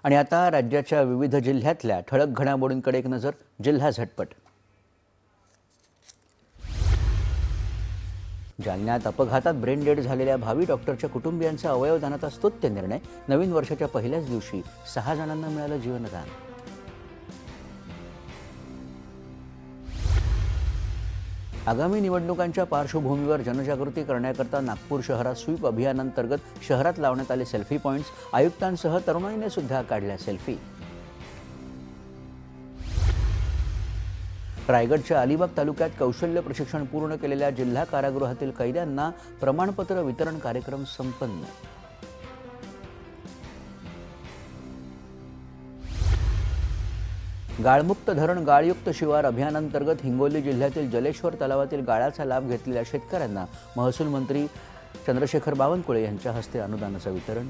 आणि आता राज्याच्या विविध जिल्ह्यातल्या ठळक घडामोडींकडे एक नजर. जिल्हा झटपट. जालन्यात अपघातात ब्रेन डेड झालेल्या भावी डॉक्टरच्या कुटुंबियांचा अवयवदानाचा स्तुत्य निर्णय. नवीन वर्षाच्या पहिल्याच दिवशी 6 जणांना मिळालं जीवनदान. आगामी निवडणुकांच्या पार्श्वभूमीवर जनजागृती करण्याकरता नागपूर शहरात स्वीप अभियानांतर्गत शहरात लावण्यात आले सेल्फी पॉइंट्स. आयुक्तांसह तरुणाईने सुद्धा काढल्या सेल्फी. रायगडच्या अलिबाग तालुक्यात कौशल्य प्रशिक्षण पूर्ण केलेल्या जिल्हा कारागृहातील कैद्यांना प्रमाणपत्र वितरण कार्यक्रम संपन्न. गाळमुक्त धरण गाळयुक्त शिवार अभियानांतर्गत हिंगोली जिल्ह्यातील जलेश्वर तलावातील गाळाचा लाभ घेतलेल्या शेतकऱ्यांना महसूल मंत्री चंद्रशेखर बावनकुळे यांच्या हस्ते अनुदानाचं वितरण.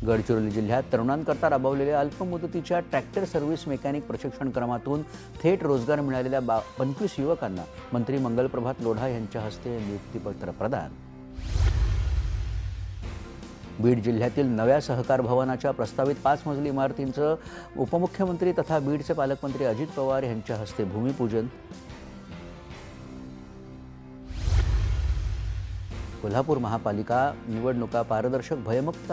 गडचिरोली जिल्ह्यात तरुणांकरता राबवलेल्या अल्पमुदतीच्या ट्रॅक्टर सर्व्हिस मेकॅनिक प्रशिक्षण क्रमातून थेट रोजगार मिळालेल्या 25 युवकांना मंत्री मंगलप्रभात लोढा यांच्या हस्ते नियुक्तीपत्र प्रदान. बीड जिल्ह्यातील नव्या सहकार भवनाच्या प्रस्तावित 5 मजली इमारतींचं उपमुख्यमंत्री तथा बीडचे पालकमंत्री अजित पवार यांच्या हस्ते भूमिपूजन. कोल्हापूर महापालिका निवडणुका पारदर्शक, भयमुक्त